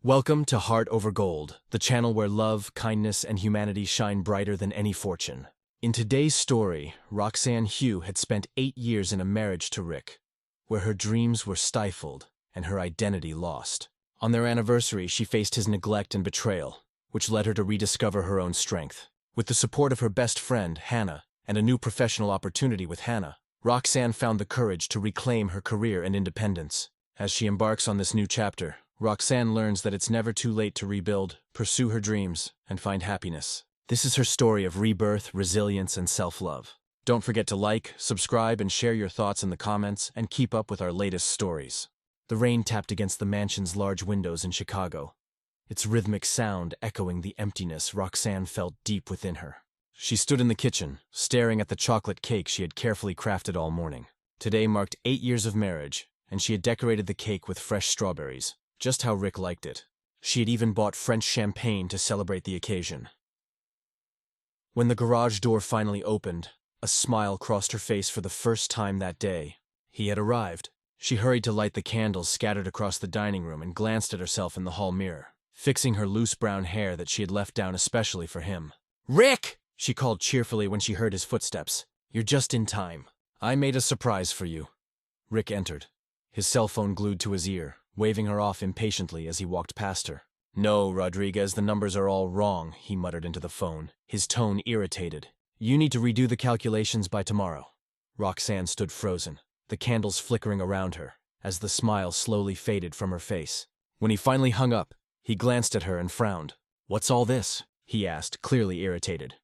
Welcome to Heart Over Gold, the channel where love, kindness, and humanity shine brighter than any fortune. In today's story, Roxanne Hugh had spent 8 years in a marriage to Rick, where her dreams were stifled and her identity lost. On their anniversary, she faced his neglect and betrayal, which led her to rediscover her own strength. With the support of her best friend, Hannah, and a new professional opportunity with Hannah, Roxanne found the courage to reclaim her career and independence. As she embarks on this new chapter, Roxanne learns that it's never too late to rebuild, pursue her dreams, and find happiness. This is her story of rebirth, resilience, and self-love. Don't forget to like, subscribe, and share your thoughts in the comments, and keep up with our latest stories. The rain tapped against the mansion's large windows in Chicago, its rhythmic sound echoing the emptiness Roxanne felt deep within her. She stood in the kitchen, staring at the chocolate cake she had carefully crafted all morning. Today marked 8 years of marriage, and she had decorated the cake with fresh strawberries, just how Rick liked it. She had even bought French champagne to celebrate the occasion. When the garage door finally opened, a smile crossed her face for the first time that day. He had arrived. She hurried to light the candles scattered across the dining room and glanced at herself in the hall mirror, fixing her loose brown hair that she had left down especially for him. "Rick!" she called cheerfully when she heard his footsteps. "You're just in time. I made a surprise for you." Rick entered, his cell phone glued to his ear, waving her off impatiently as he walked past her. "No, Rodriguez, the numbers are all wrong," he muttered into the phone, his tone irritated. "You need to redo the calculations by tomorrow." Roxanne stood frozen, the candles flickering around her, as the smile slowly faded from her face. When he finally hung up, he glanced at her and frowned. "What's all this?" he asked, clearly irritated.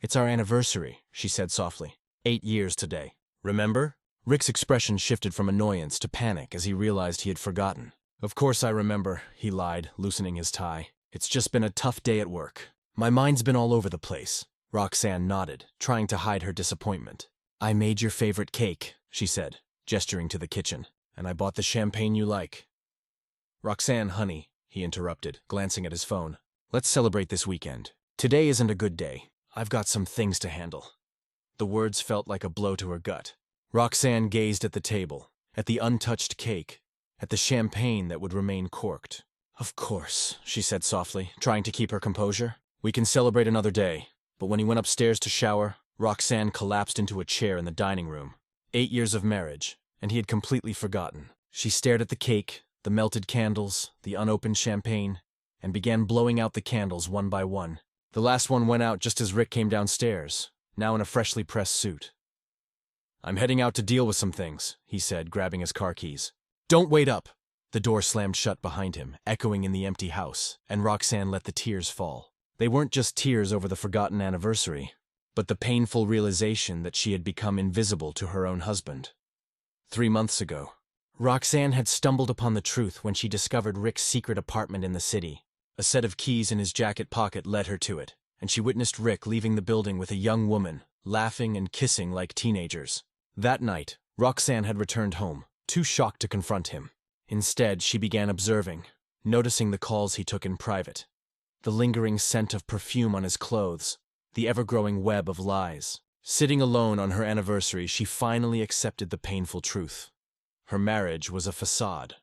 "It's our anniversary," she said softly. 8 years today. Remember? Rick's expression shifted from annoyance to panic as he realized he had forgotten. "Of course I remember," he lied, loosening his tie. "It's just been a tough day at work. My mind's been all over the place." Roxanne nodded, trying to hide her disappointment. "I made your favorite cake," she said, gesturing to the kitchen, "and I bought the champagne you like." "Roxanne, honey," he interrupted, glancing at his phone. "Let's celebrate this weekend. Today isn't a good day. I've got some things to handle." The words felt like a blow to her gut. Roxanne gazed at the table, at the untouched cake, at the champagne that would remain corked. "Of course," she said softly, trying to keep her composure. "We can celebrate another day." But when he went upstairs to shower, Roxanne collapsed into a chair in the dining room. 8 years of marriage, and he had completely forgotten. She stared at the cake, the melted candles, the unopened champagne, and began blowing out the candles one by one. The last one went out just as Rick came downstairs, now in a freshly pressed suit. "I'm heading out to deal with some things," he said, grabbing his car keys. "Don't wait up." The door slammed shut behind him, echoing in the empty house, and Roxanne let the tears fall. They weren't just tears over the forgotten anniversary, but the painful realization that she had become invisible to her own husband. 3 months ago, Roxanne had stumbled upon the truth when she discovered Rick's secret apartment in the city. A set of keys in his jacket pocket led her to it, and she witnessed Rick leaving the building with a young woman, laughing and kissing like teenagers. That night, Roxanne had returned home, too shocked to confront him. Instead, she began observing, noticing the calls he took in private, the lingering scent of perfume on his clothes, the ever-growing web of lies. Sitting alone on her anniversary, she finally accepted the painful truth. Her marriage was a facade.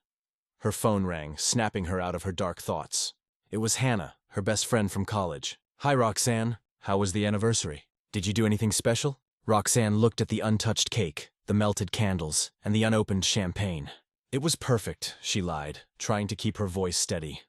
Her phone rang, snapping her out of her dark thoughts. It was Hannah, her best friend from college. "Hi, Roxanne. How was the anniversary? Did you do anything special?" Roxanne looked at the untouched cake, the melted candles, and the unopened champagne. "It was perfect," she lied, trying to keep her voice steady.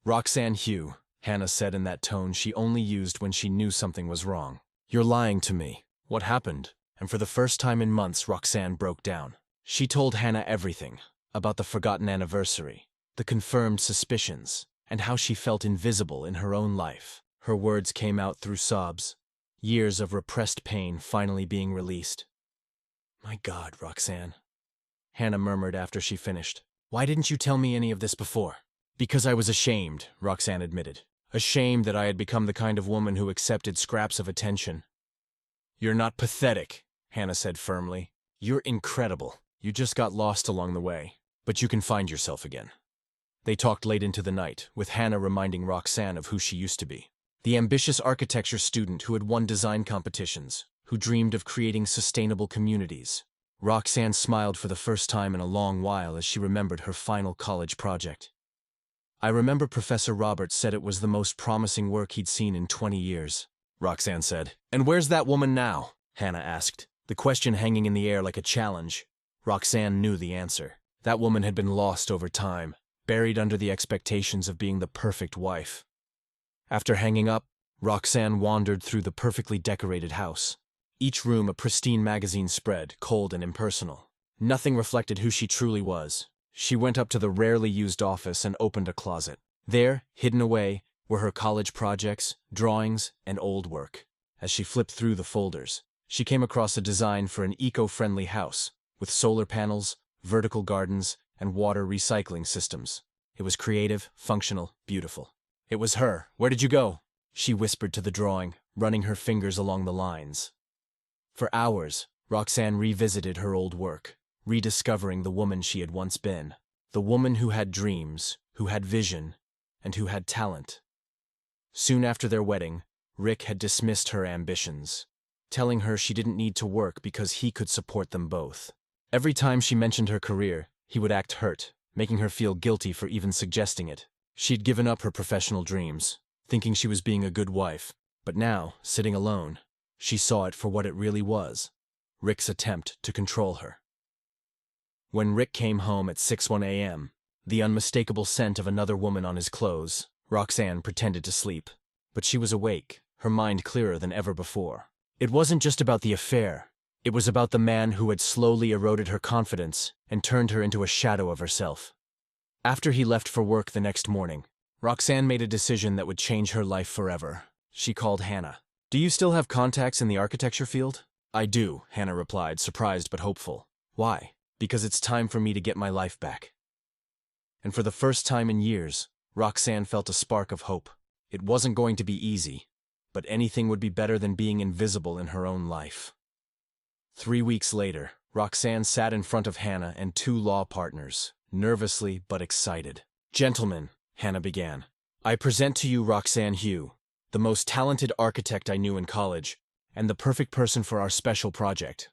"Roxanne Hugh," Hannah said in that tone she only used when she knew something was wrong. "You're lying to me. What happened?" And for the first time in months, Roxanne broke down. She told Hannah everything, about the forgotten anniversary, the confirmed suspicions, and how she felt invisible in her own life. Her words came out through sobs, years of repressed pain finally being released. "My God, Roxanne," Hannah murmured after she finished. "Why didn't you tell me any of this before?" "Because I was ashamed," Roxanne admitted. "Ashamed that I had become the kind of woman who accepted scraps of attention." "You're not pathetic," Hannah said firmly. "You're incredible. You just got lost along the way, but you can find yourself again." They talked late into the night, with Hannah reminding Roxanne of who she used to be. The ambitious architecture student who had won design competitions, who dreamed of creating sustainable communities. Roxanne smiled for the first time in a long while as she remembered her final college project. I remember Professor Roberts said it was the most promising work he'd seen in 20 years. Roxanne said. And where's that woman now? Hannah asked, the question hanging in the air like a challenge. Roxanne knew the answer. That woman had been lost over time, buried under the expectations of being the perfect wife. After hanging up, Roxanne wandered through the perfectly decorated house. Each room a pristine magazine spread, cold and impersonal. Nothing reflected who she truly was. She went up to the rarely used office and opened a closet. There, hidden away, were her college projects, drawings, and old work. As she flipped through the folders, she came across a design for an eco-friendly house, with solar panels, vertical gardens, and water recycling systems. It was creative, functional, beautiful. It was her. Where did you go? She whispered to the drawing, running her fingers along the lines. For hours, Roxanne revisited her old work, rediscovering the woman she had once been. The woman who had dreams, who had vision, and who had talent. Soon after their wedding, Rick had dismissed her ambitions, telling her she didn't need to work because he could support them both. Every time she mentioned her career, he would act hurt, making her feel guilty for even suggesting it. She'd given up her professional dreams, thinking she was being a good wife, but now, sitting alone, she saw it for what it really was, Rick's attempt to control her. When Rick came home at 6:01 a.m., the unmistakable scent of another woman on his clothes, Roxanne pretended to sleep. But she was awake, her mind clearer than ever before. It wasn't just about the affair. It was about the man who had slowly eroded her confidence and turned her into a shadow of herself. After he left for work the next morning, Roxanne made a decision that would change her life forever. She called Hannah. Do you still have contacts in the architecture field? I do, Hannah replied, surprised but hopeful. Why? Because it's time for me to get my life back. And for the first time in years, Roxanne felt a spark of hope. It wasn't going to be easy, but anything would be better than being invisible in her own life. 3 weeks later, Roxanne sat in front of Hannah and 2 law partners, nervously but excited. Gentlemen, Hannah began, I present to you Roxanne Hugh, the most talented architect I knew in college, and the perfect person for our special project.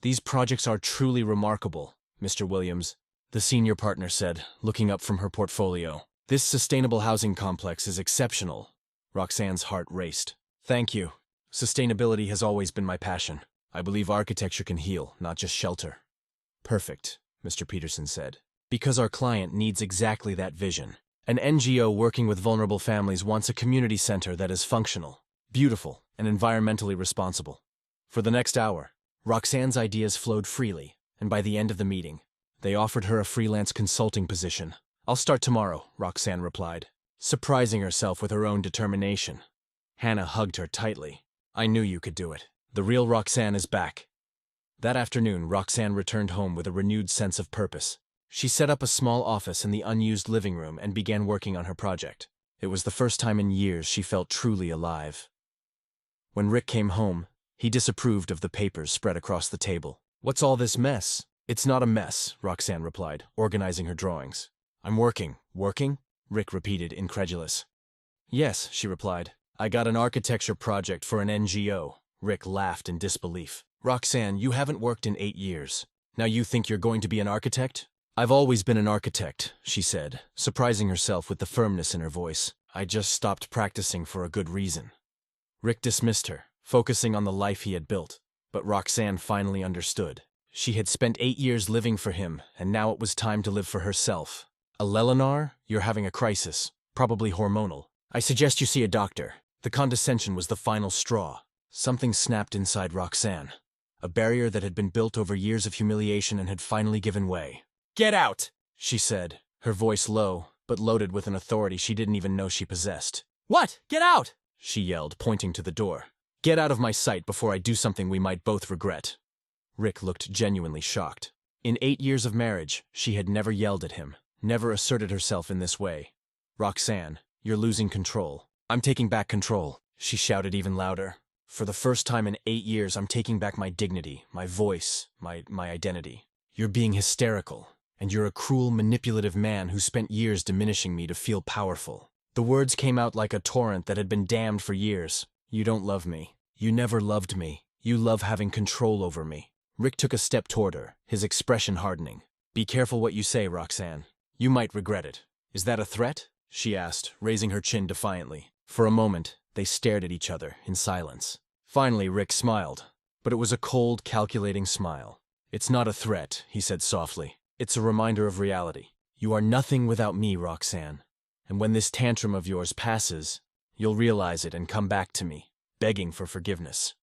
These projects are truly remarkable, Mr. Williams, the senior partner said, looking up from her portfolio. This sustainable housing complex is exceptional. Roxanne's heart raced. Thank you. Sustainability has always been my passion. I believe architecture can heal, not just shelter. Perfect, Mr. Peterson said. Because our client needs exactly that vision. An NGO working with vulnerable families wants a community center that is functional, beautiful, and environmentally responsible. For the next hour, Roxanne's ideas flowed freely, and by the end of the meeting, they offered her a freelance consulting position. I'll start tomorrow, Roxanne replied, surprising herself with her own determination. Hannah hugged her tightly. I knew you could do it. The real Roxanne is back. That afternoon, Roxanne returned home with a renewed sense of purpose. She set up a small office in the unused living room and began working on her project. It was the first time in years she felt truly alive. When Rick came home, he disapproved of the papers spread across the table. What's all this mess? It's not a mess, Roxanne replied, organizing her drawings. I'm working. Working? Rick repeated, incredulous. Yes, she replied. I got an architecture project for an NGO. Rick laughed in disbelief. Roxanne, you haven't worked in 8 years. Now you think you're going to be an architect? I've always been an architect, she said, surprising herself with the firmness in her voice. I just stopped practicing for a good reason. Rick dismissed her, focusing on the life he had built. But Roxanne finally understood. She had spent 8 years living for him, and now it was time to live for herself. Eleanor, you're having a crisis, probably hormonal. I suggest you see a doctor. The condescension was the final straw. Something snapped inside Roxanne. A barrier that had been built over years of humiliation and had finally given way. Get out, she said, her voice low, but loaded with an authority she didn't even know she possessed. What? Get out! She yelled, pointing to the door. Get out of my sight before I do something we might both regret. Rick looked genuinely shocked. In 8 years of marriage, she had never yelled at him, never asserted herself in this way. Roxanne, you're losing control. I'm taking back control, she shouted even louder. For the first time in 8 years, I'm taking back my dignity, my voice, my identity. You're being hysterical, and you're a cruel, manipulative man who spent years diminishing me to feel powerful. The words came out like a torrent that had been dammed for years. You don't love me. You never loved me. You love having control over me. Rick took a step toward her, his expression hardening. Be careful what you say, Roxanne. You might regret it. Is that a threat? she asked, raising her chin defiantly. For a moment, they stared at each other in silence. Finally, Rick smiled, but it was a cold, calculating smile. It's not a threat, he said softly. It's a reminder of reality. You are nothing without me, Roxanne. And when this tantrum of yours passes, you'll realize it and come back to me, begging for forgiveness.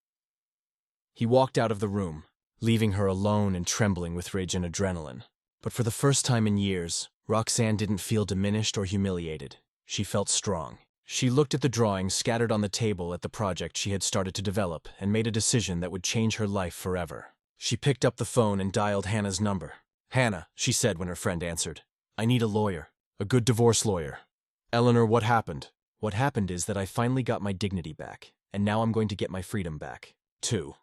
He walked out of the room, leaving her alone and trembling with rage and adrenaline. But for the first time in years, Roxanne didn't feel diminished or humiliated. She felt strong. She looked at the drawings scattered on the table at the project she had started to develop and made a decision that would change her life forever. She picked up the phone and dialed Hannah's number. "Hannah," she said when her friend answered. "I need a lawyer. A good divorce lawyer." "Eleanor, what happened?" "What happened is that I finally got my dignity back, and now I'm going to get my freedom back, too."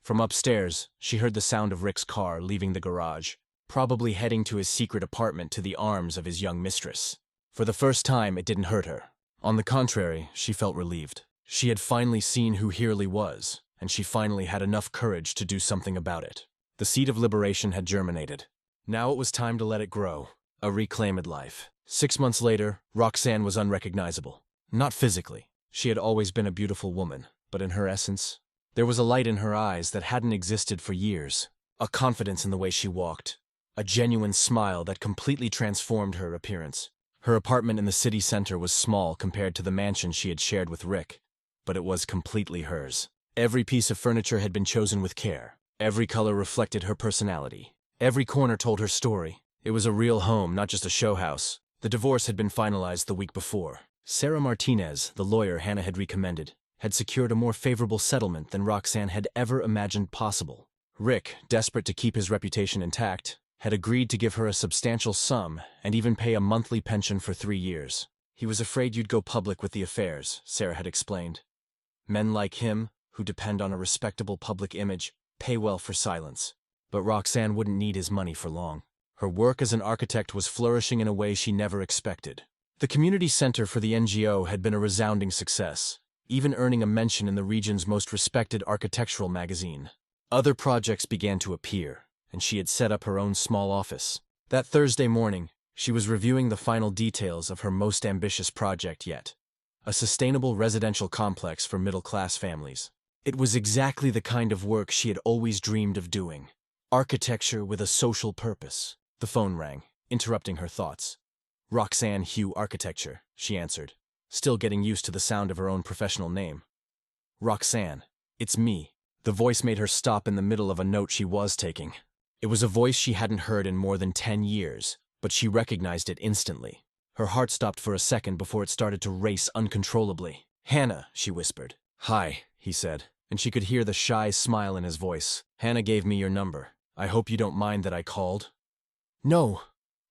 From upstairs, she heard the sound of Rick's car leaving the garage, probably heading to his secret apartment to the arms of his young mistress. For the first time, it didn't hurt her. On the contrary, she felt relieved. She had finally seen who Hurley was, and she finally had enough courage to do something about it. The seed of liberation had germinated. Now it was time to let it grow, a reclaimed life. 6 months later, Roxanne was unrecognizable. Not physically. She had always been a beautiful woman, but in her essence, there was a light in her eyes that hadn't existed for years, a confidence in the way she walked, a genuine smile that completely transformed her appearance. Her apartment in the city center was small compared to the mansion she had shared with Rick, but it was completely hers. Every piece of furniture had been chosen with care. Every color reflected her personality. Every corner told her story. It was a real home, not just a show house. The divorce had been finalized the week before. Sarah Martinez, the lawyer Hannah had recommended, had secured a more favorable settlement than Roxanne had ever imagined possible. Rick, desperate to keep his reputation intact, had agreed to give her a substantial sum and even pay a monthly pension for 3 years. "He was afraid you'd go public with the affairs," Sarah had explained. "Men like him, who depend on a respectable public image, pay well for silence." But Roxanne wouldn't need his money for long. Her work as an architect was flourishing in a way she never expected. The community center for the NGO had been a resounding success, even earning a mention in the region's most respected architectural magazine. Other projects began to appear, and she had set up her own small office. That Thursday morning, she was reviewing the final details of her most ambitious project yet, a sustainable residential complex for middle-class families. It was exactly the kind of work she had always dreamed of doing. Architecture with a social purpose. The phone rang, interrupting her thoughts. "Roxanne Hugh Architecture," she answered, still getting used to the sound of her own professional name. "Roxanne, it's me." The voice made her stop in the middle of a note she was taking. It was a voice she hadn't heard in more than 10 years, but she recognized it instantly. Her heart stopped for a second before it started to race uncontrollably. "Hannah," she whispered. "Hi," he said, and she could hear the shy smile in his voice. "Hannah gave me your number. I hope you don't mind that I called." "No,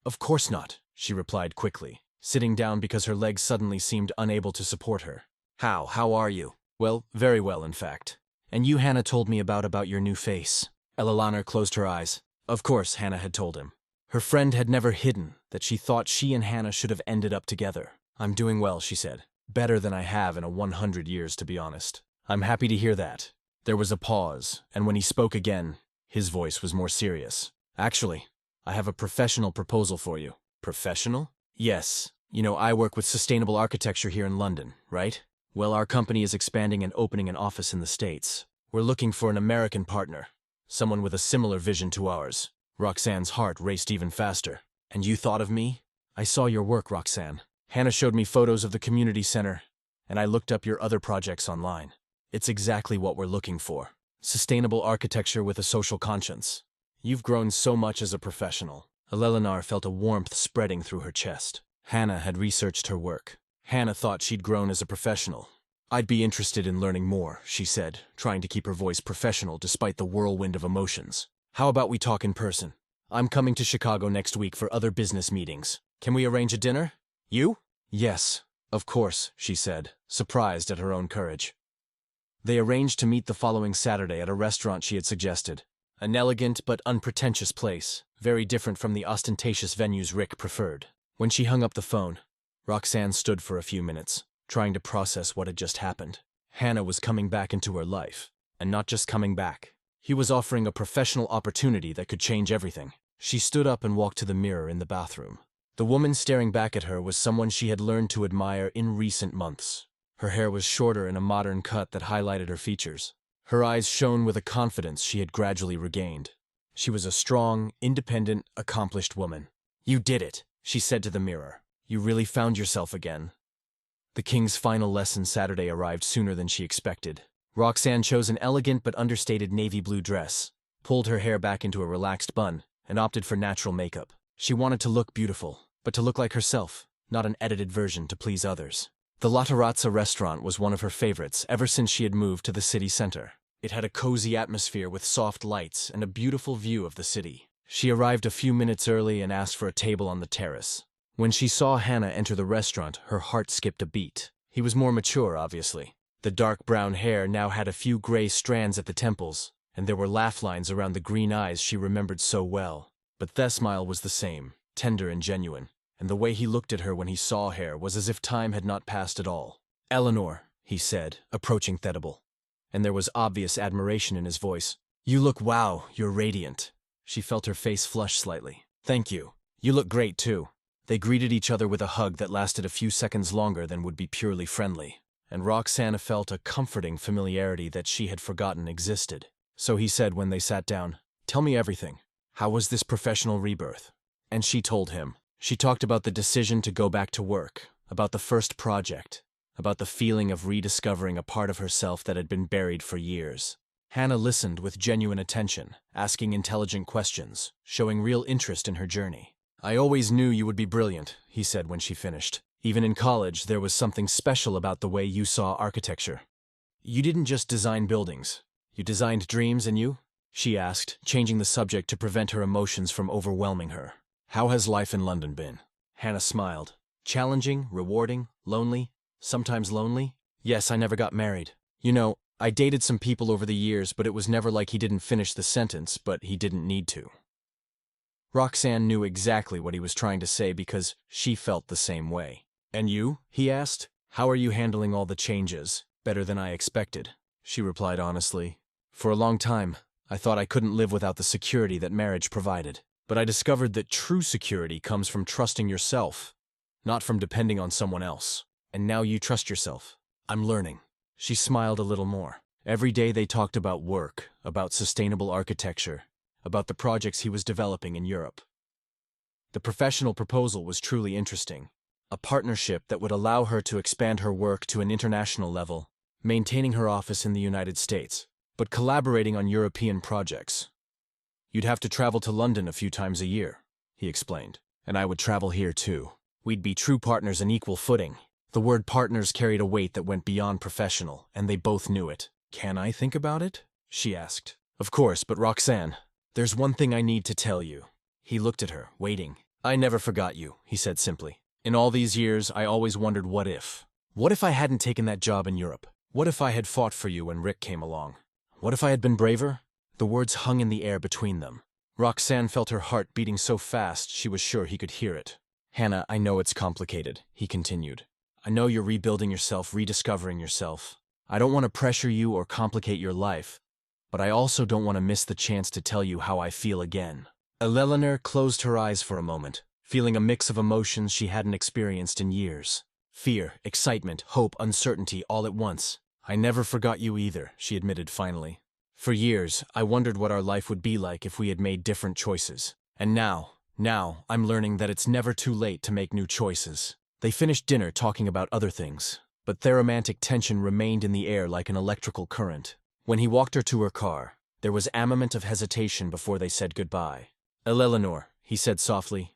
of course not," she replied quickly, sitting down because her legs suddenly seemed unable to support her. How are you?" "Well, very well, in fact. And you, Hannah, told me about your new face." Eleanor closed her eyes. Of course, Hannah had told him. Her friend had never hidden that she thought she and Hannah should have ended up together. "I'm doing well," she said. "Better than I have in 100 years, to be honest." "I'm happy to hear that." There was a pause, and when he spoke again, his voice was more serious. "Actually, I have a professional proposal for you." "Professional?" "Yes. You know, I work with sustainable architecture here in London, right? Well, our company is expanding and opening an office in the States. We're looking for an American partner, someone with a similar vision to ours." Roxanne's heart raced even faster. "And you thought of me?" "I saw your work, Roxanne. Hannah showed me photos of the community center, and I looked up your other projects online. It's exactly what we're looking for. Sustainable architecture with a social conscience. You've grown so much as a professional." Eleanor felt a warmth spreading through her chest. Hannah had researched her work. Hannah thought she'd grown as a professional. "I'd be interested in learning more," she said, trying to keep her voice professional despite the whirlwind of emotions. "How about we talk in person? I'm coming to Chicago next week for other business meetings. Can we arrange a dinner?" "You?" "Yes, of course," she said, surprised at her own courage. They arranged to meet the following Saturday at a restaurant she had suggested. An elegant but unpretentious place, very different from the ostentatious venues Rick preferred. When she hung up the phone, Roxanne stood for a few minutes, trying to process what had just happened. Hannah was coming back into her life, and not just coming back. He was offering a professional opportunity that could change everything. She stood up and walked to the mirror in the bathroom. The woman staring back at her was someone she had learned to admire in recent months. Her hair was shorter in a modern cut that highlighted her features. Her eyes shone with a confidence she had gradually regained. She was a strong, independent, accomplished woman. "You did it," she said to the mirror. "You really found yourself again." The king's final lesson Saturday arrived sooner than she expected. Roxanne chose an elegant but understated navy blue dress, pulled her hair back into a relaxed bun, and opted for natural makeup. She wanted to look beautiful, but to look like herself, not an edited version to please others. The La Terrazza restaurant was one of her favorites ever since she had moved to the city center. It had a cozy atmosphere with soft lights and a beautiful view of the city. She arrived a few minutes early and asked for a table on the terrace. When she saw Hannah enter the restaurant, her heart skipped a beat. He was more mature, obviously. The dark brown hair now had a few gray strands at the temples, and there were laugh lines around the green eyes she remembered so well. But their smile was the same, tender and genuine, and the way he looked at her when he saw her was as if time had not passed at all. "Eleanor," he said, approaching Thedable, and there was obvious admiration in his voice. "You look wow, you're radiant." She felt her face flush slightly. "Thank you. You look great, too." They greeted each other with a hug that lasted a few seconds longer than would be purely friendly, and Roxana felt a comforting familiarity that she had forgotten existed. So he said when they sat down, "Tell me everything. How was this professional rebirth?" And she told him. She talked about the decision to go back to work, about the first project, about the feeling of rediscovering a part of herself that had been buried for years. Hannah listened with genuine attention, asking intelligent questions, showing real interest in her journey. "I always knew you would be brilliant," he said when she finished. "Even in college, there was something special about the way you saw architecture. You didn't just design buildings. You designed dreams, and you?" she asked, changing the subject to prevent her emotions from overwhelming her. "How has life in London been?" Hannah smiled. "Challenging, rewarding, lonely, sometimes lonely. Yes, I never got married. You know, I dated some people over the years, but it was never like he didn't finish the sentence, but he didn't need to." Roxanne knew exactly what he was trying to say because she felt the same way. "And you?" he asked. "How are you handling all the changes?" "Better than I expected," she replied honestly. "For a long time, I thought I couldn't live without the security that marriage provided. But I discovered that true security comes from trusting yourself, not from depending on someone else. And now you trust yourself. I'm learning." She smiled a little more. Every day they talked about work, about sustainable architecture, about the projects he was developing in Europe. The professional proposal was truly interesting. A partnership that would allow her to expand her work to an international level, maintaining her office in the United States, but collaborating on European projects. "You'd have to travel to London a few times a year," he explained. "And I would travel here too. We'd be true partners on equal footing." The word partners carried a weight that went beyond professional, and they both knew it. "Can I think about it?" she asked. "Of course, but Roxanne, there's one thing I need to tell you." He looked at her, waiting. "I never forgot you," he said simply. "In all these years, I always wondered what if. What if I hadn't taken that job in Europe? What if I had fought for you when Rick came along? What if I had been braver?" The words hung in the air between them. Roxanne felt her heart beating so fast she was sure he could hear it. "Hannah, I know it's complicated," he continued. "I know you're rebuilding yourself, rediscovering yourself. I don't want to pressure you or complicate your life, but I also don't want to miss the chance to tell you how I feel again." Eleanor closed her eyes for a moment, feeling a mix of emotions she hadn't experienced in years. Fear, excitement, hope, uncertainty, all at once. "I never forgot you either," she admitted finally. "For years, I wondered what our life would be like if we had made different choices. And now, I'm learning that it's never too late to make new choices." They finished dinner talking about other things, but their romantic tension remained in the air like an electrical current. When he walked her to her car, there was a moment of hesitation before they said goodbye. "Eleanor," he said softly,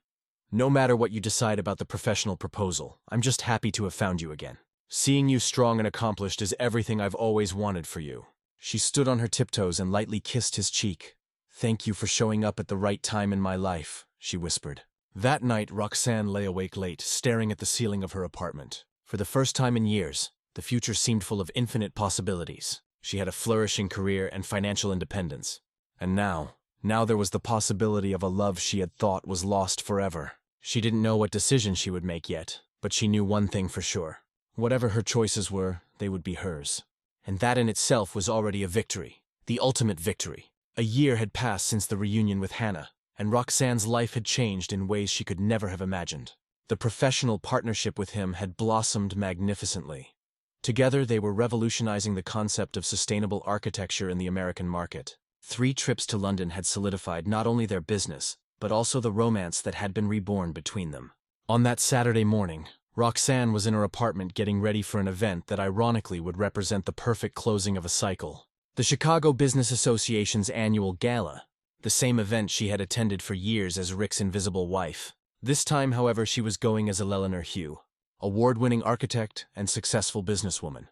"no matter what you decide about the professional proposal, I'm just happy to have found you again. Seeing you strong and accomplished is everything I've always wanted for you." She stood on her tiptoes and lightly kissed his cheek. "Thank you for showing up at the right time in my life," she whispered. That night, Roxanne lay awake late, staring at the ceiling of her apartment. For the first time in years, the future seemed full of infinite possibilities. She had a flourishing career and financial independence. And now there was the possibility of a love she had thought was lost forever. She didn't know what decision she would make yet, but she knew one thing for sure. Whatever her choices were, they would be hers. And that in itself was already a victory, the ultimate victory. A year had passed since the reunion with Hannah, and Roxanne's life had changed in ways she could never have imagined. The professional partnership with him had blossomed magnificently. Together, they were revolutionizing the concept of sustainable architecture in the American market. 3 trips to London had solidified not only their business, but also the romance that had been reborn between them. On that Saturday morning, Roxanne was in her apartment getting ready for an event that ironically would represent the perfect closing of a cycle. The Chicago Business Association's annual gala, the same event she had attended for years as Rick's invisible wife. This time, however, she was going as Eleanor Hugh, award-winning architect and successful businesswoman.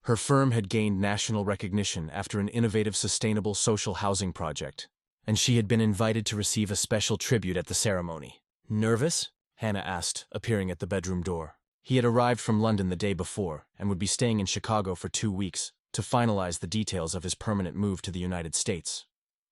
Her firm had gained national recognition after an innovative sustainable social housing project, and she had been invited to receive a special tribute at the ceremony. Nervous? Hannah asked, appearing at the bedroom door. He had arrived from London the day before and would be staying in Chicago for 2 weeks to finalize the details of his permanent move to the United States.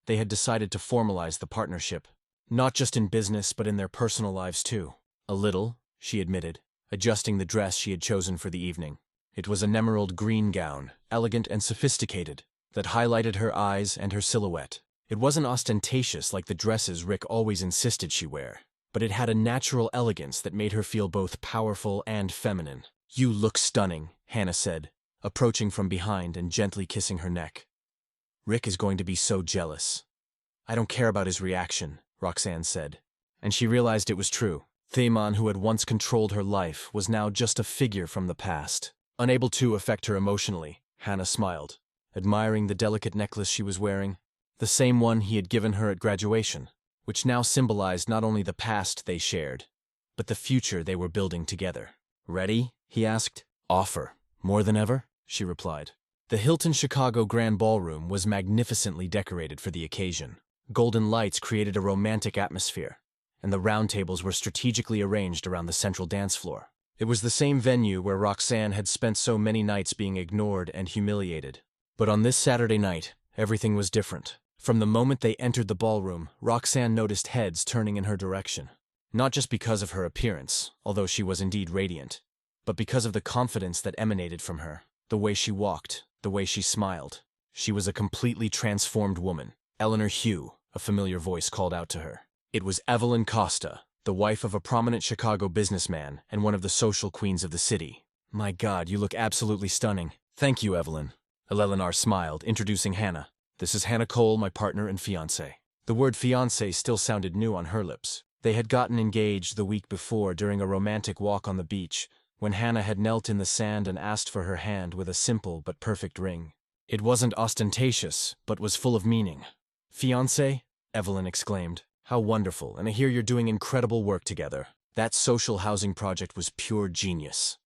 They had decided to formalize the partnership, not just in business but in their personal lives too. A little, she admitted, adjusting the dress she had chosen for the evening. It was an emerald green gown, elegant and sophisticated, that highlighted her eyes and her silhouette. It wasn't ostentatious like the dresses Rick always insisted she wear, but it had a natural elegance that made her feel both powerful and feminine. "You look stunning," Hannah said, approaching from behind and gently kissing her neck. "Rick is going to be so jealous." "I don't care about his reaction," Roxanne said. And she realized it was true. Thamon, who had once controlled her life, was now just a figure from the past. Unable to affect her emotionally, Hannah smiled, admiring the delicate necklace she was wearing, the same one he had given her at graduation, which now symbolized not only the past they shared, but the future they were building together. "Ready?" he asked. "Offer. More than ever?" she replied. The Hilton Chicago Grand Ballroom was magnificently decorated for the occasion. Golden lights created a romantic atmosphere, and the round tables were strategically arranged around the central dance floor. It was the same venue where Roxanne had spent so many nights being ignored and humiliated. But on this Saturday night, everything was different. From the moment they entered the ballroom, Roxanne noticed heads turning in her direction. Not just because of her appearance, although she was indeed radiant, but because of the confidence that emanated from her, the way she walked, the way she smiled. She was a completely transformed woman. "Eleanor Hugh," a familiar voice called out to her. It was Evelyn Costa, the wife of a prominent Chicago businessman and one of the social queens of the city. "My God, you look absolutely stunning." "Thank you, Evelyn." Eleanor smiled, introducing Hannah. "This is Hannah Cole, my partner and fiancé." The word fiancé still sounded new on her lips. They had gotten engaged the week before during a romantic walk on the beach, when Hannah had knelt in the sand and asked for her hand with a simple but perfect ring. It wasn't ostentatious, but was full of meaning. "Fiancé?" Evelyn exclaimed. "How wonderful, and I hear you're doing incredible work together." That social housing project was pure genius.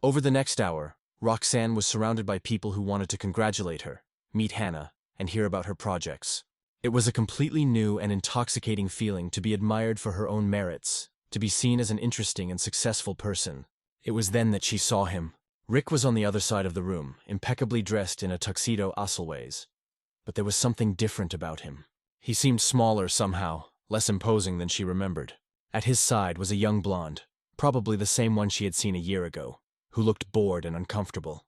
Over the next hour, Roxanne was surrounded by people who wanted to congratulate her, meet Hannah, and hear about her projects. It was a completely new and intoxicating feeling to be admired for her own merits, to be seen as an interesting and successful person. It was then that she saw him. Rick was on the other side of the room, impeccably dressed in a tuxedo Osselways. But there was something different about him. He seemed smaller somehow, less imposing than she remembered. At his side was a young blonde, probably the same one she had seen a year ago, who looked bored and uncomfortable.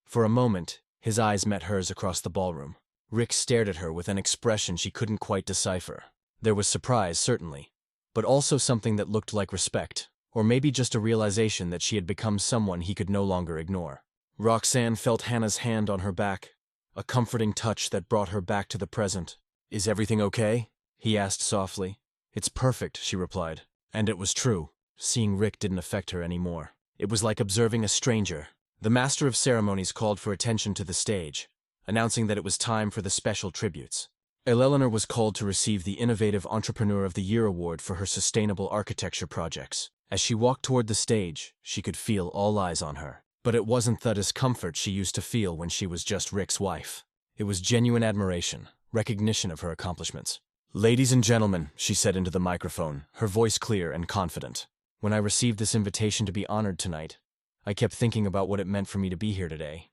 For a moment, his eyes met hers across the ballroom. Rick stared at her with an expression she couldn't quite decipher. There was surprise, certainly, but also something that looked like respect, or maybe just a realization that she had become someone he could no longer ignore. Roxanne felt Hannah's hand on her back, a comforting touch that brought her back to the present. "Is everything okay?" he asked softly. "It's perfect," she replied. And it was true. Seeing Rick didn't affect her anymore. It was like observing a stranger. The master of ceremonies called for attention to the stage, announcing that it was time for the special tributes. Eleanor was called to receive the Innovative Entrepreneur of the Year award for her sustainable architecture projects. As she walked toward the stage, she could feel all eyes on her. But it wasn't the discomfort she used to feel when she was just Rick's wife. It was genuine admiration, recognition of her accomplishments. "Ladies and gentlemen," she said into the microphone, her voice clear and confident. "When I received this invitation to be honored tonight, I kept thinking about what it meant for me to be here today."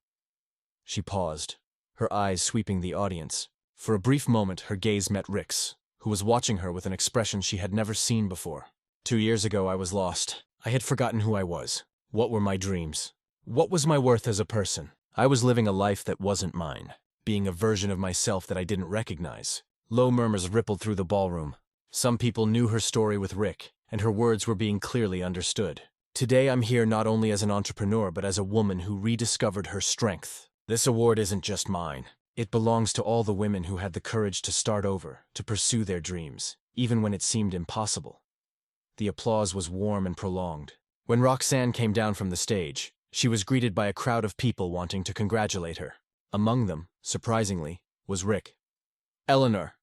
She paused, her eyes sweeping the audience. For a brief moment, her gaze met Rick's, who was watching her with an expression she had never seen before. 2 years ago, I was lost. I had forgotten who I was. What were my dreams? What was my worth as a person? I was living a life that wasn't mine, being a version of myself that I didn't recognize. Low murmurs rippled through the ballroom. Some people knew her story with Rick, and her words were being clearly understood. Today I'm here not only as an entrepreneur but as a woman who rediscovered her strength. This award isn't just mine. It belongs to all the women who had the courage to start over, to pursue their dreams, even when it seemed impossible. The applause was warm and prolonged. When Roxanne came down from the stage, she was greeted by a crowd of people wanting to congratulate her. Among them, surprisingly, was Rick. "Eleanor,"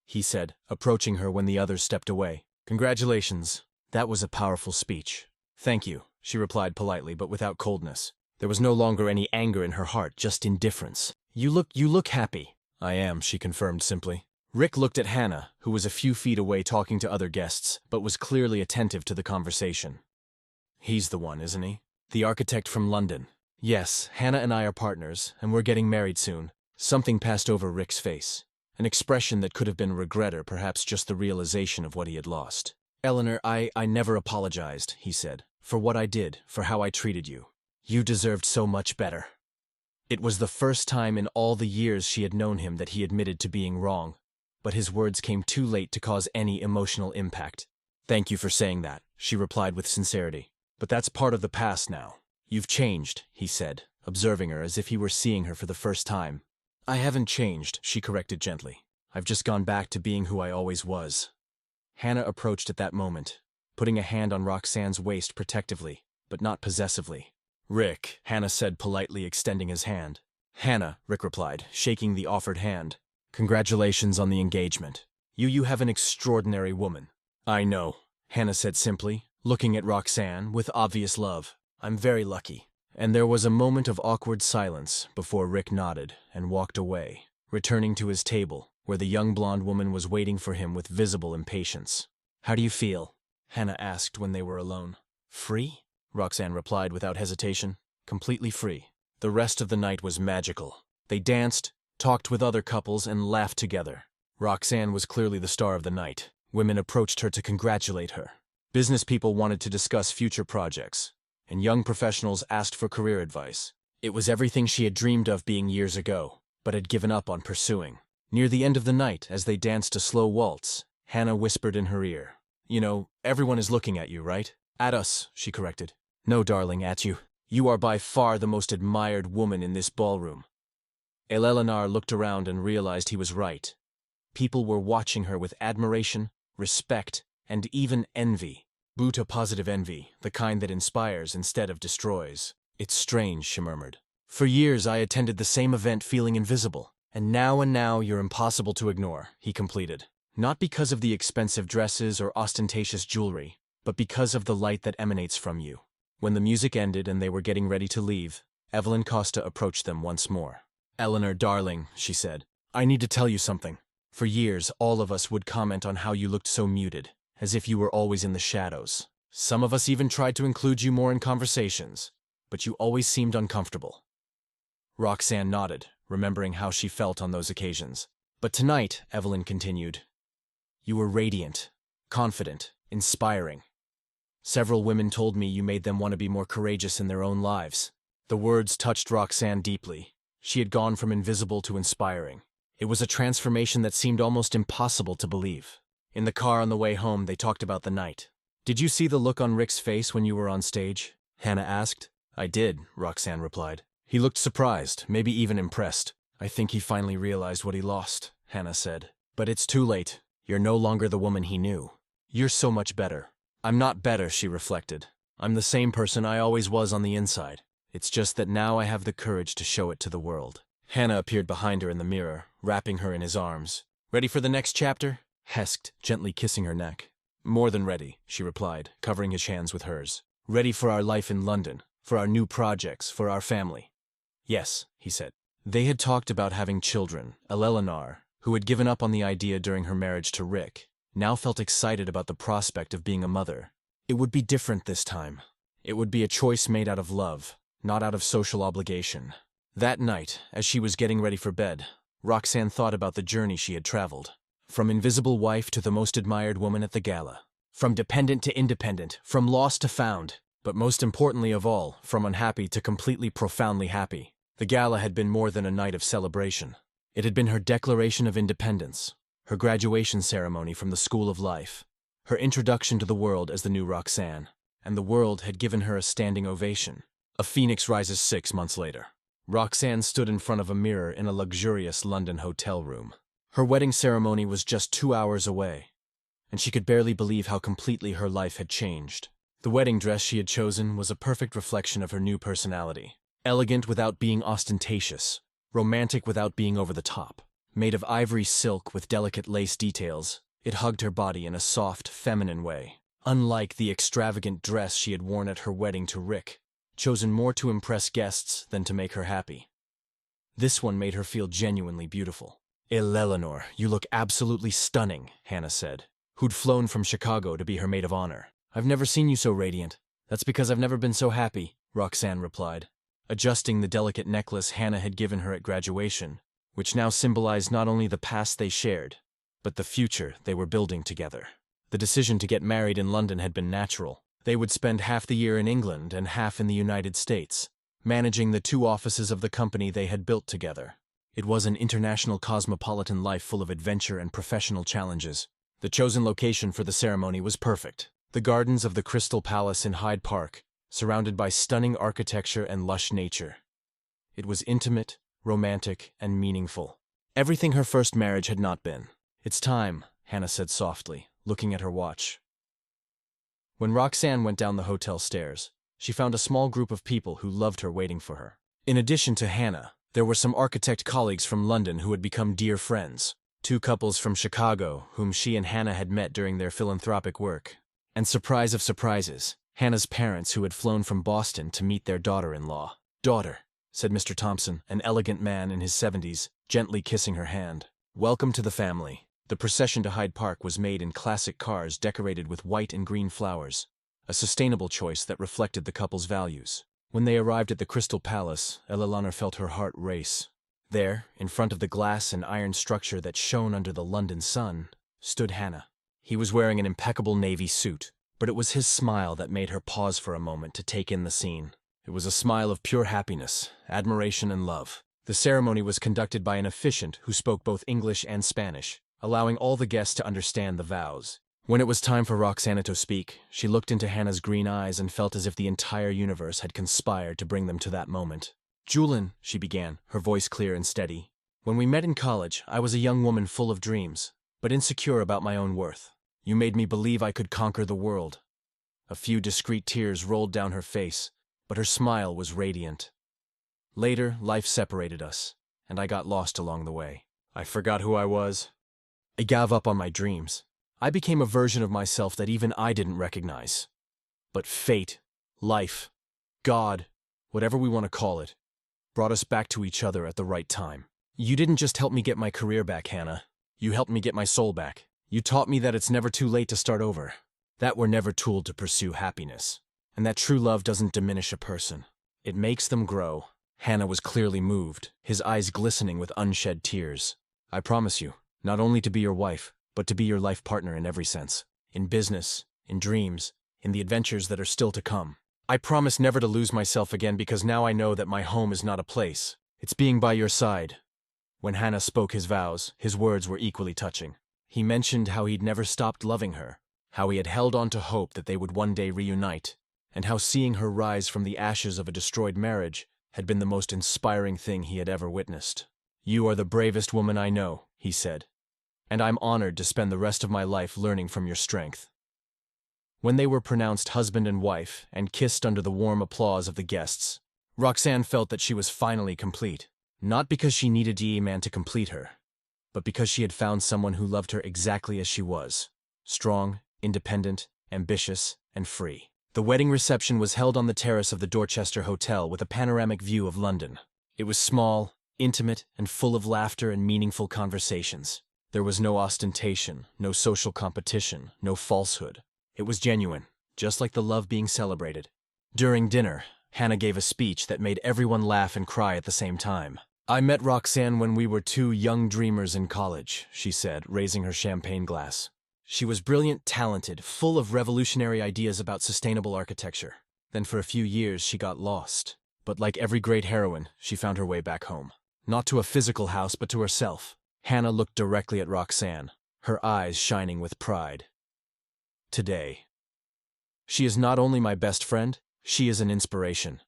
he said, approaching her when the others stepped away. "Congratulations. That was a powerful speech." "Thank you," she replied politely but without coldness. There was no longer any anger in her heart, just indifference. You look happy." "I am," she confirmed simply. Rick looked at Hannah, who was a few feet away talking to other guests, but was clearly attentive to the conversation. "He's the one, isn't he? The architect from London." "Yes, Hannah and I are partners, and we're getting married soon." Something passed over Rick's face. An expression that could have been regret or perhaps just the realization of what he had lost. "Eleanor, I never apologized," he said, "for what I did, for how I treated you. You deserved so much better." It was the first time in all the years she had known him that he admitted to being wrong, but his words came too late to cause any emotional impact. "Thank you for saying that," she replied with sincerity. "But that's part of the past now. You've changed," he said, observing her as if he were seeing her for the first time. "I haven't changed," she corrected gently. "I've just gone back to being who I always was." Hannah approached at that moment, putting a hand on Roxanne's waist protectively, but not possessively. "Rick," Hannah said politely, extending his hand. "Hannah," Rick replied, shaking the offered hand. "Congratulations on the engagement. You have an extraordinary woman." "I know," Hannah said simply, looking at Roxanne with obvious love. "I'm very lucky." And there was a moment of awkward silence before Rick nodded and walked away, returning to his table, where the young blonde woman was waiting for him with visible impatience. "How do you feel?" Hannah asked when they were alone. "Free?" Roxanne replied without hesitation. "Completely free." The rest of the night was magical. They danced, talked with other couples, and laughed together. Roxanne was clearly the star of the night. Women approached her to congratulate her. Business people wanted to discuss future projects, and young professionals asked for career advice. It was everything she had dreamed of being years ago, but had given up on pursuing. Near the end of the night, as they danced a slow waltz, Hannah whispered in her ear, "You know, everyone is looking at you, right?" "At us," she corrected. "No, darling, at you. You are by far the most admired woman in this ballroom." Eleanor looked around and realized he was right. People were watching her with admiration, respect, and even envy. Buta positive envy, the kind that inspires instead of destroys. "It's strange," she murmured. "For years I attended the same event feeling invisible, and now you're impossible to ignore," he completed. "Not because of the expensive dresses or ostentatious jewelry, but because of the light that emanates from you." When the music ended and they were getting ready to leave, Evelyn Costa approached them once more. "Eleanor, darling," she said, "I need to tell you something. For years, all of us would comment on how you looked so muted, as if you were always in the shadows. Some of us even tried to include you more in conversations, but you always seemed uncomfortable." Roxanne nodded, remembering how she felt on those occasions. "But tonight," Evelyn continued, "you were radiant, confident, inspiring. Several women told me you made them want to be more courageous in their own lives." The words touched Roxanne deeply. She had gone from invisible to inspiring. It was a transformation that seemed almost impossible to believe. In the car on the way home, they talked about the night. "Did you see the look on Rick's face when you were on stage?" Hannah asked. "I did," Roxanne replied. "He looked surprised, maybe even impressed." "I think he finally realized what he lost," Hannah said. "But it's too late. You're no longer the woman he knew. You're so much better." "I'm not better," she reflected. "I'm the same person I always was on the inside. It's just that now I have the courage to show it to the world." Hannah appeared behind her in the mirror, wrapping her in his arms. "Ready for the next chapter?" Hesked, gently kissing her neck. "More than ready," she replied, covering his hands with hers. "Ready for our life in London, for our new projects, for our family." "Yes," he said. They had talked about having children. Eleanor, who had given up on the idea during her marriage to Rick, now felt excited about the prospect of being a mother. It would be different this time. It would be a choice made out of love, not out of social obligation. That night, as she was getting ready for bed, Roxanne thought about the journey she had traveled. From invisible wife to the most admired woman at the gala. From dependent to independent, from lost to found. But most importantly of all, from unhappy to completely profoundly happy. The gala had been more than a night of celebration. It had been her declaration of independence, her graduation ceremony from the School of Life, her introduction to the world as the new Roxanne, and the world had given her a standing ovation. A phoenix rises 6 months later. Roxanne stood in front of a mirror in a luxurious London hotel room. Her wedding ceremony was just 2 hours away, and she could barely believe how completely her life had changed. The wedding dress she had chosen was a perfect reflection of her new personality. Elegant without being ostentatious, romantic without being over the top. Made of ivory silk with delicate lace details, it hugged her body in a soft, feminine way. Unlike the extravagant dress she had worn at her wedding to Rick, chosen more to impress guests than to make her happy. This one made her feel genuinely beautiful. "Eleanor, you look absolutely stunning," Hannah said, who'd flown from Chicago to be her maid of honor. "I've never seen you so radiant." "That's because I've never been so happy," Roxanne replied, adjusting the delicate necklace Hannah had given her at graduation, which now symbolized not only the past they shared, but the future they were building together. The decision to get married in London had been natural. They would spend half the year in England and half in the United States, managing the 2 offices of the company they had built together. It was an international cosmopolitan life full of adventure and professional challenges. The chosen location for the ceremony was perfect. The gardens of the Crystal Palace in Hyde Park, surrounded by stunning architecture and lush nature. It was intimate, romantic, and meaningful. Everything her first marriage had not been. "It's time," Hannah said softly, looking at her watch. When Roxanne went down the hotel stairs, she found a small group of people who loved her waiting for her. In addition to Hannah, there were some architect colleagues from London who had become dear friends, 2 couples from Chicago whom she and Hannah had met during their philanthropic work, and surprise of surprises, Hannah's parents who had flown from Boston to meet their daughter-in-law. "Daughter," said Mr. Thompson, an elegant man in his 70s, gently kissing her hand. "Welcome to the family." The procession to Hyde Park was made in classic cars decorated with white and green flowers, a sustainable choice that reflected the couple's values. When they arrived at the Crystal Palace, Eleanor felt her heart race. There, in front of the glass and iron structure that shone under the London sun, stood Hannah. He was wearing an impeccable navy suit, but it was his smile that made her pause for a moment to take in the scene. It was a smile of pure happiness, admiration, and love. The ceremony was conducted by an officiant who spoke both English and Spanish, allowing all the guests to understand the vows. When it was time for Roxana to speak, she looked into Hannah's green eyes and felt as if the entire universe had conspired to bring them to that moment. "Julin," she began, her voice clear and steady, "when we met in college, I was a young woman full of dreams, but insecure about my own worth. You made me believe I could conquer the world." A few discreet tears rolled down her face, but her smile was radiant. "Later, life separated us, and I got lost along the way. I forgot who I was. I gave up on my dreams. I became a version of myself that even I didn't recognize. But fate, life, God, whatever we want to call it, brought us back to each other at the right time. You didn't just help me get my career back, Hannah. You helped me get my soul back. You taught me that it's never too late to start over, that we're never tooled to pursue happiness, and that true love doesn't diminish a person. It makes them grow." Hannah was clearly moved, his eyes glistening with unshed tears. "I promise you, not only to be your wife, but to be your life partner in every sense. In business, in dreams, in the adventures that are still to come. I promise never to lose myself again because now I know that my home is not a place. It's being by your side." When Hannah spoke his vows, his words were equally touching. He mentioned how he'd never stopped loving her, how he had held on to hope that they would one day reunite, and how seeing her rise from the ashes of a destroyed marriage had been the most inspiring thing he had ever witnessed. "You are the bravest woman I know," he said, "and I'm honored to spend the rest of my life learning from your strength." When they were pronounced husband and wife and kissed under the warm applause of the guests, Roxanne felt that she was finally complete. Not because she needed a man to complete her, but because she had found someone who loved her exactly as she was, strong, independent, ambitious, and free. The wedding reception was held on the terrace of the Dorchester Hotel with a panoramic view of London. It was small, intimate, and full of laughter and meaningful conversations. There was no ostentation, no social competition, no falsehood. It was genuine, just like the love being celebrated. During dinner, Hannah gave a speech that made everyone laugh and cry at the same time. "I met Roxanne when we were 2 young dreamers in college," she said, raising her champagne glass. "She was brilliant, talented, full of revolutionary ideas about sustainable architecture. Then for a few years she got lost. But like every great heroine, she found her way back home. Not to a physical house, but to herself." Hannah looked directly at Roxanne, her eyes shining with pride. Today, she is not only my best friend, she is an inspiration.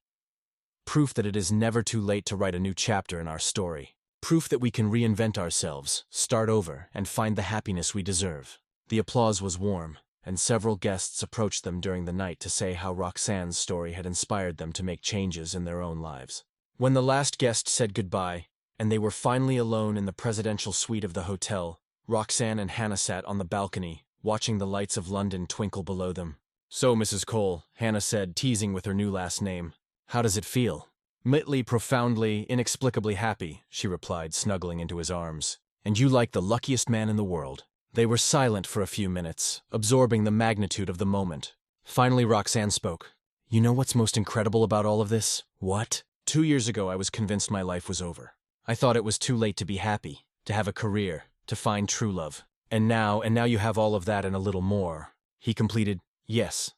Proof that it is never too late to write a new chapter in our story. Proof that we can reinvent ourselves, start over, and find the happiness we deserve. The applause was warm, and several guests approached them during the night to say how Roxanne's story had inspired them to make changes in their own lives. When the last guest said goodbye, and they were finally alone in the presidential suite of the hotel, Roxanne and Hannah sat on the balcony, watching the lights of London twinkle below them. "So, Mrs. Cole," Hannah said, teasing with her new last name, "how does it feel?" "Mitly, profoundly, inexplicably happy," she replied, snuggling into his arms. "And you like the luckiest man in the world." They were silent for a few minutes, absorbing the magnitude of the moment. Finally, Roxanne spoke. "You know what's most incredible about all of this?" "What?" 2 years ago, I was convinced my life was over. I thought it was too late to be happy, to have a career, to find true love. And now you have all of that and a little more." He completed, "Yes.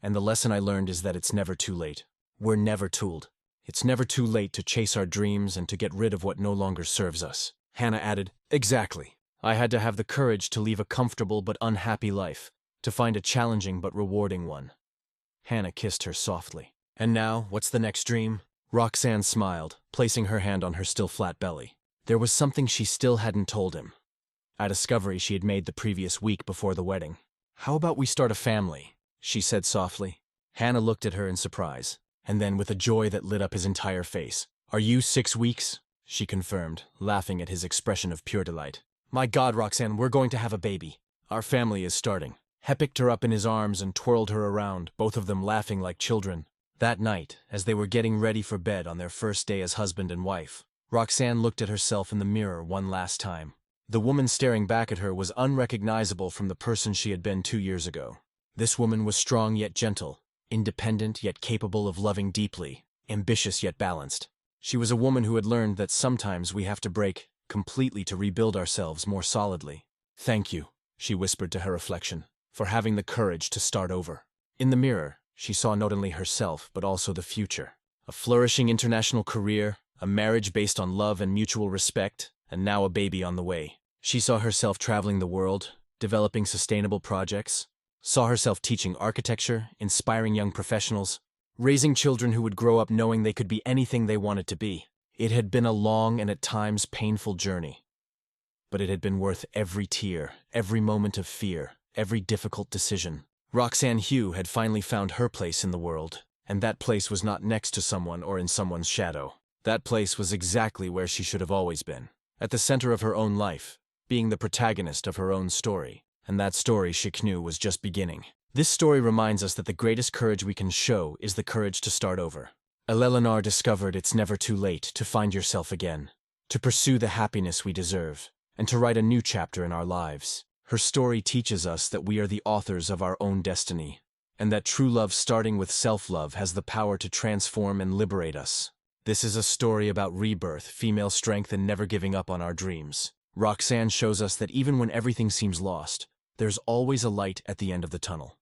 And the lesson I learned is that it's never too late. We're never tooled. It's never too late to chase our dreams and to get rid of what no longer serves us." Hannah added, "Exactly. I had to have the courage to leave a comfortable but unhappy life, to find a challenging but rewarding one." Hannah kissed her softly. "And now, what's the next dream?" Roxanne smiled, placing her hand on her still flat belly. There was something she still hadn't told him. A discovery she had made the previous week before the wedding. "How about we start a family?" she said softly. Hannah looked at her in surprise, and then with a joy that lit up his entire face. "Are you 6 weeks?" she confirmed, laughing at his expression of pure delight. "My God, Roxanne, we're going to have a baby. Our family is starting." He picked her up in his arms and twirled her around, both of them laughing like children. That night, as they were getting ready for bed on their first day as husband and wife, Roxanne looked at herself in the mirror one last time. The woman staring back at her was unrecognizable from the person she had been 2 years ago. This woman was strong yet gentle, independent yet capable of loving deeply, ambitious yet balanced. She was a woman who had learned that sometimes we have to break completely to rebuild ourselves more solidly. "Thank you," she whispered to her reflection, "for having the courage to start over." In the mirror, she saw not only herself but also the future. A flourishing international career, a marriage based on love and mutual respect, and now a baby on the way. She saw herself traveling the world, developing sustainable projects, saw herself teaching architecture, inspiring young professionals, raising children who would grow up knowing they could be anything they wanted to be. It had been a long and at times painful journey, but it had been worth every tear, every moment of fear, every difficult decision. Roxanne Hugh had finally found her place in the world, and that place was not next to someone or in someone's shadow. That place was exactly where she should have always been, at the center of her own life, being the protagonist of her own story. And that story, she knew, was just beginning. This story reminds us that the greatest courage we can show is the courage to start over. Eleanor discovered it's never too late to find yourself again, to pursue the happiness we deserve, and to write a new chapter in our lives. Her story teaches us that we are the authors of our own destiny, and that true love starting with self-love has the power to transform and liberate us. This is a story about rebirth, female strength, and never giving up on our dreams. Roxanne shows us that even when everything seems lost, there's always a light at the end of the tunnel.